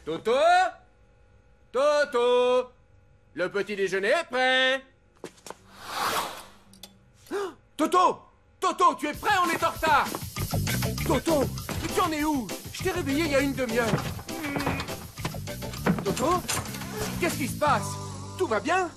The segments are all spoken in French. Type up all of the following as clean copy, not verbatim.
Toto? Toto? Le petit déjeuner est prêt. Toto! Toto, tu es prêt? On est en retard. Toto, tu en es où? Je t'ai réveillé il y a une demi-heure. Toto? Qu'est-ce qui se passe? Tout va bien?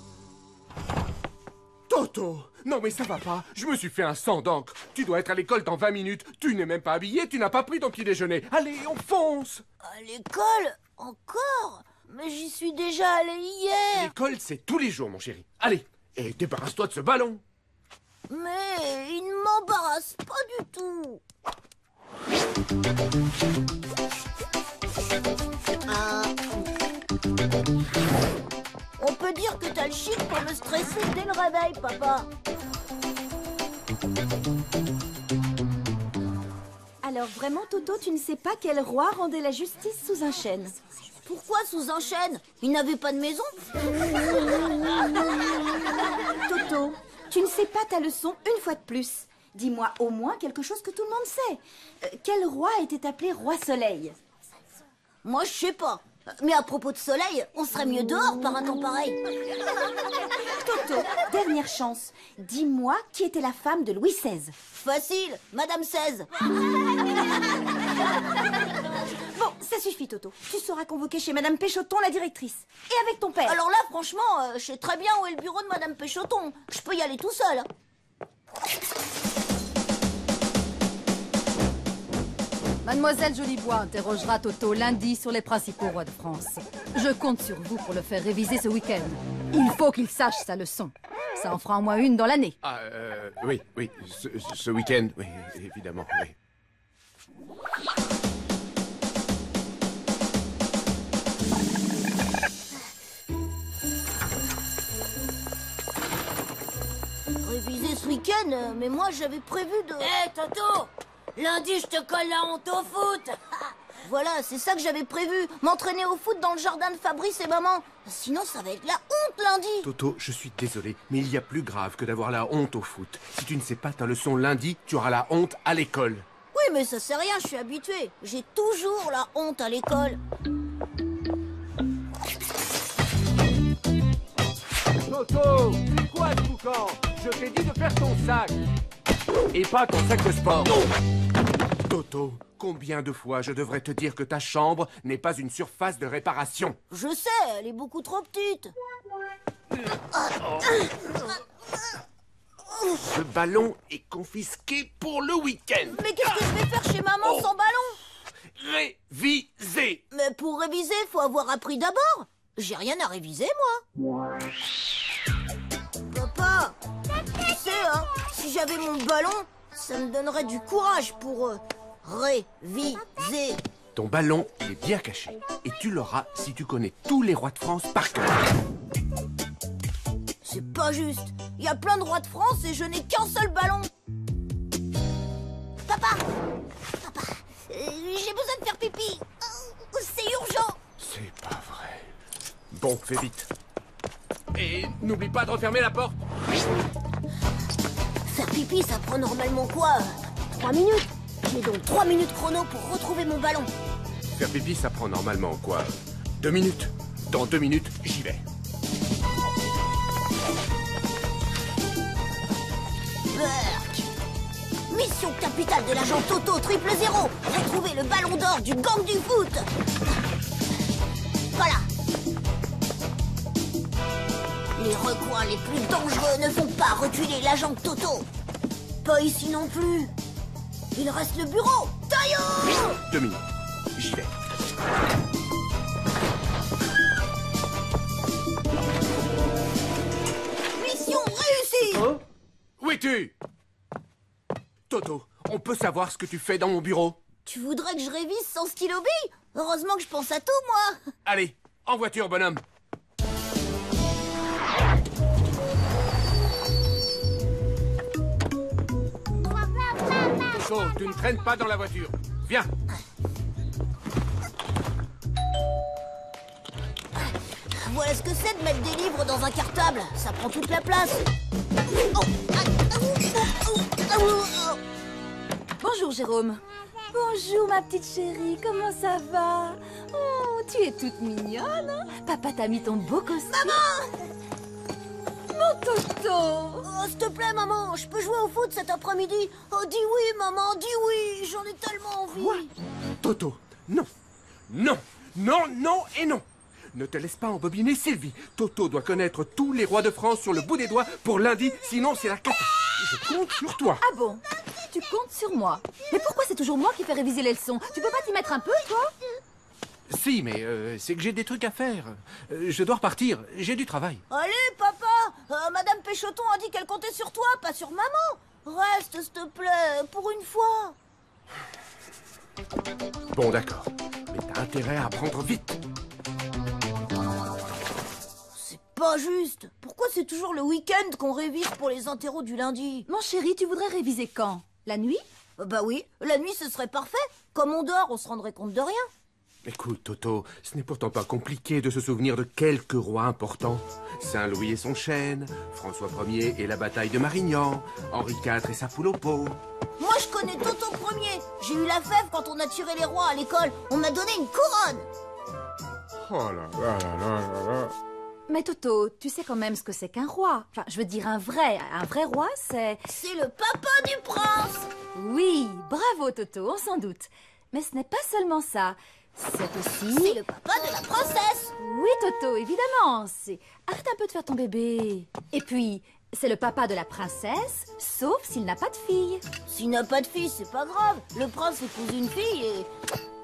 Toto! Non mais ça va pas, je me suis fait un sang d'encre. Tu dois être à l'école dans 20 minutes. Tu n'es même pas habillé, tu n'as pas pris ton petit déjeuner. Allez, on fonce! À l'école? Encore? Mais j'y suis déjà allé hier. L'école, c'est tous les jours, mon chéri. Allez, et débarrasse-toi de ce ballon. Mais il ne m'embarrasse pas du tout. On peut dire que t'as le chic pour me stresser dès le réveil, papa. Alors vraiment, Toto, tu ne sais pas quel roi rendait la justice sous un chêne. Pourquoi sous un chêne? Il n'avait pas de maison? Toto, tu ne sais pas ta leçon une fois de plus. Dis-moi au moins quelque chose que tout le monde sait. Quel roi était appelé roi soleil? Moi, je sais pas. Mais à propos de soleil, on serait mieux dehors par un temps pareil. Toto, dernière chance. Dis-moi qui était la femme de Louis XVI. Facile, Madame XVI. Bon, ça suffit, Toto. Tu sauras convoquer chez Madame Péchoton, la directrice. Et avec ton père. Alors là, franchement, je sais très bien où est le bureau de Madame Péchoton. Je peux y aller tout seul. Mademoiselle Jolibois interrogera Toto lundi sur les principaux rois de France. Je compte sur vous pour le faire réviser ce week-end. Il faut qu'il sache sa leçon. Ça en fera au moins une dans l'année. Ah, oui, ce week-end, oui, évidemment, oui. Réviser ce week-end, mais moi j'avais prévu de... Hé, Toto! Lundi, je te colle la honte au foot! Voilà, c'est ça que j'avais prévu. M'entraîner au foot dans le jardin de Fabrice et maman. Sinon, ça va être la honte lundi. Toto, je suis désolé, mais il y a plus grave que d'avoir la honte au foot. Si tu ne sais pas ta leçon lundi, tu auras la honte à l'école. Oui, mais ça c'est rien, je suis habituée. J'ai toujours la honte à l'école. Toto, c'est quoi ce boucan? Je t'ai dit de faire ton sac. Et pas ton sac de sport. Non. Toto, combien de fois je devrais te dire que ta chambre n'est pas une surface de réparation? Je sais, elle est beaucoup trop petite. Ce ballon est confisqué pour le week-end. Mais qu'est-ce que je vais faire chez maman sans ballon? Réviser. Mais pour réviser, faut avoir appris d'abord. J'ai rien à réviser, moi. Papa, tu sais, hein, si j'avais mon ballon, ça me donnerait du courage pour réviser. Ton ballon, il est bien caché. Et tu l'auras si tu connais tous les rois de France par cœur. C'est pas juste. Il y a plein de rois de France et je n'ai qu'un seul ballon. Papa, j'ai besoin de faire pipi. C'est urgent. C'est pas vrai. Bon, fais vite. Et n'oublie pas de refermer la porte. Faire pipi, ça prend normalement quoi? 3 minutes. J'ai donc 3 minutes chrono pour retrouver mon ballon. Faire pipi, ça prend normalement quoi? 2 minutes. Dans 2 minutes, j'y vais. Burk. Mission capitale de l'agent Toto 000. Retrouver le ballon d'or du gang du foot. Voilà. Les recoins les plus dangereux ne font pas reculer l'agent Toto. Pas ici non plus. Il reste le bureau. Taillot! 2 minutes. J'y vais. Mission réussie. Toto? Où es-tu? Toto, on peut savoir ce que tu fais dans mon bureau? Tu voudrais que je révise sans stylo bille? Heureusement que je pense à tout, moi. Allez, en voiture, bonhomme. Toto, tu ne traînes pas dans la voiture. Viens. Voilà ce que c'est de mettre des livres dans un cartable. Ça prend toute la place. Bonjour, Jérôme. Bonjour, ma petite chérie. Comment ça va? Oh, tu es toute mignonne. Hein? Papa t'a mis ton beau costume. Maman! Mon Toto! Oh, s'il te plaît, maman, je peux jouer au foot cet après-midi? Oh, dis oui, maman, dis oui, j'en ai tellement envie. Quoi? Toto, non. Non, non, non et non. Ne te laisse pas embobiner, Sylvie. Toto doit connaître tous les rois de France sur le bout des doigts pour lundi, sinon c'est la cata. Je compte sur toi. Ah bon? Tu comptes sur moi? Mais pourquoi c'est toujours moi qui fais réviser les leçons? Tu peux pas t'y mettre un peu, toi? Si, mais c'est que j'ai des trucs à faire. Je dois repartir, j'ai du travail. Allez, papa, Madame Péchoton a dit qu'elle comptait sur toi, pas sur maman. Reste, s'il te plaît, pour une fois. Bon, d'accord. Mais t'as intérêt à apprendre vite. C'est pas juste. Pourquoi c'est toujours le week-end qu'on révise pour les interros du lundi? Mon chéri, tu voudrais réviser quand? La nuit? Bah oui, la nuit ce serait parfait. Comme on dort, on se rendrait compte de rien. Écoute, Toto, ce n'est pourtant pas compliqué de se souvenir de quelques rois importants. Saint-Louis et son chêne, François Ier et la bataille de Marignan, Henri IV et sa poule au pot. Moi je connais Toto Ier. J'ai eu la fève quand on a tiré les rois à l'école. On m'a donné une couronne. Oh là là là là là là. Mais Toto, tu sais quand même ce que c'est qu'un roi. Enfin, je veux dire un vrai roi, c'est... C'est le papa du prince. Oui, bravo Toto, on s'en doute. Mais ce n'est pas seulement ça. C'est aussi... C'est le papa de la princesse. Oui, Toto, évidemment. Arrête un peu de faire ton bébé. Et puis, c'est le papa de la princesse, sauf s'il n'a pas de fille. S'il n'a pas de fille, c'est pas grave. Le prince épouse une fille et...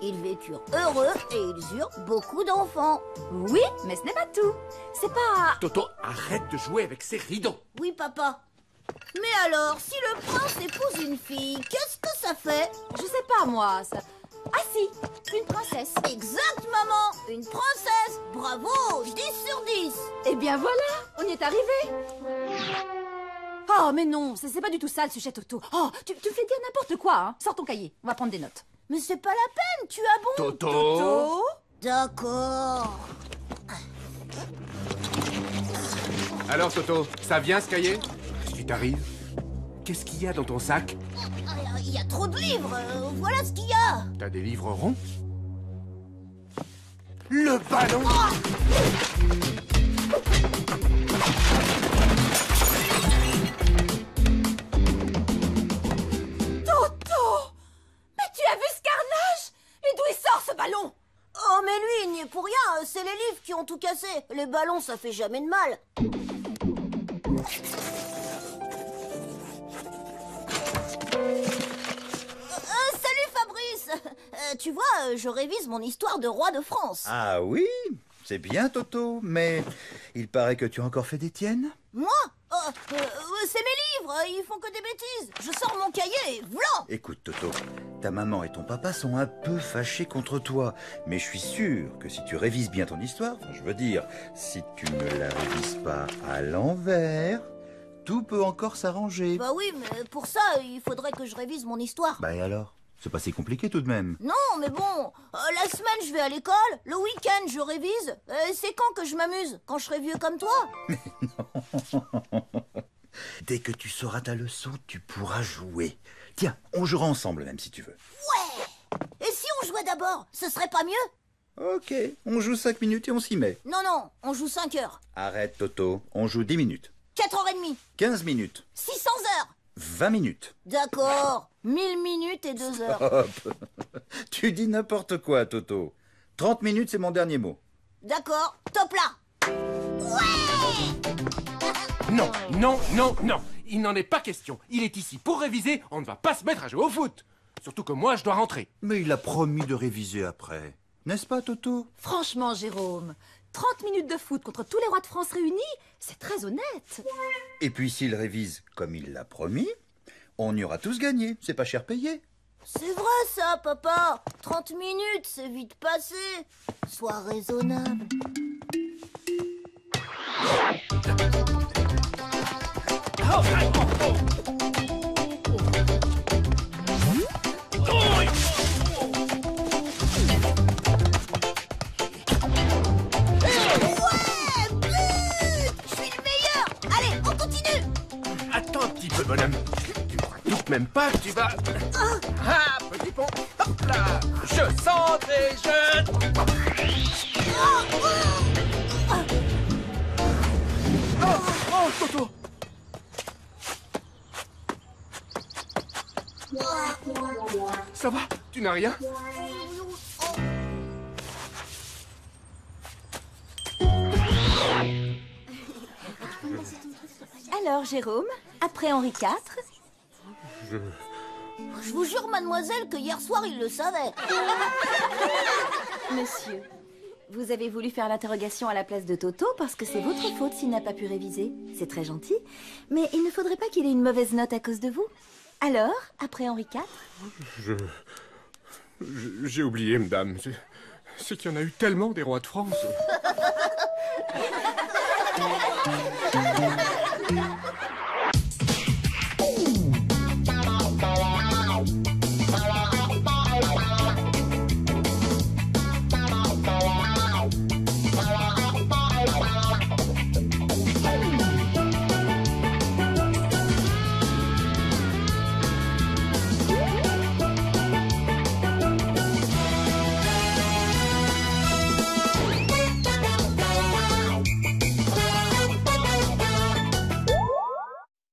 Ils vécurent heureux et ils eurent beaucoup d'enfants. Oui, mais ce n'est pas tout. C'est pas... Toto, arrête de jouer avec ces rideaux. Oui, papa. Mais alors, si le prince épouse une fille, qu'est-ce que ça fait? Je sais pas, moi, ça... Ah si, une princesse. Exact, maman. Une princesse. Bravo, 10 sur 10. Eh bien voilà, on y est arrivé. Oh, mais non, c'est pas du tout ça le sujet, Toto. Oh, tu fais dire n'importe quoi, hein. Sors ton cahier, on va prendre des notes. Mais c'est pas la peine, tu as bon. Toto. D'accord. Alors, Toto, ça vient ce cahier? Qu'est-ce qui t'arrive? Qu'est-ce qu'il y a dans ton sac? Il y a trop de livres, voilà ce qu'il y a. T'as des livres ronds? Le ballon! Toto! Mais tu as vu ce carnage? Et d'où il sort ce ballon? Oh, mais lui, il n'y est pour rien, c'est les livres qui ont tout cassé. Les ballons, ça fait jamais de mal. Salut Fabrice. Tu vois, je révise mon histoire de roi de France. Ah oui, c'est bien Toto, mais il paraît que tu as encore fait des tiennes. Moi c'est mes livres, ils font que des bêtises. Je sors mon cahier et voilà. Écoute Toto, ta maman et ton papa sont un peu fâchés contre toi, mais je suis sûr que si tu révises bien ton histoire, enfin, je veux dire, si tu ne la révises pas à l'envers, tout peut encore s'arranger. Bah oui, mais pour ça, il faudrait que je révise mon histoire. Bah et alors? C'est pas si compliqué tout de même. Non, mais bon, la semaine je vais à l'école, le week-end je révise. C'est quand que je m'amuse? Quand je serai vieux comme toi? Dès que tu sauras ta leçon, tu pourras jouer. Tiens, on jouera ensemble même si tu veux. Ouais. Et si on jouait d'abord, ce serait pas mieux? Ok, on joue 5 minutes et on s'y met. Non, non, on joue 5 heures. Arrête Toto, on joue 10 minutes. 4h30. 15 minutes. 600 heures. 20 minutes. D'accord. 1000 minutes et 2 heures. Hop. Tu dis n'importe quoi, Toto. 30 minutes, c'est mon dernier mot. D'accord. Top là. Ouais. Non, non, non, non. Il n'en est pas question. Il est ici pour réviser, on ne va pas se mettre à jouer au foot. Surtout que moi, je dois rentrer. Mais il a promis de réviser après. N'est-ce pas, Toto? Franchement, Jérôme, 30 minutes de foot contre tous les rois de France réunis, c'est très honnête. Et puis s'il révise comme il l'a promis, on y aura tous gagné. C'est pas cher payé. C'est vrai ça, papa. 30 minutes, c'est vite passé. Sois raisonnable. Attends un petit peu, bonhomme. Tu crois tout de même pas que tu vas... Ah, petit pont. Hop là. Je centre et je... Oh, Toto! Ça va? Tu n'as rien? Alors, Jérôme, après Henri IV? Je vous jure, mademoiselle, que hier soir, il le savait. Monsieur, vous avez voulu faire l'interrogation à la place de Toto parce que c'est votre faute s'il n'a pas pu réviser. C'est très gentil, mais il ne faudrait pas qu'il ait une mauvaise note à cause de vous. Alors, après Henri IV? J'ai oublié, madame. C'est qu'il y en a eu tellement des rois de France.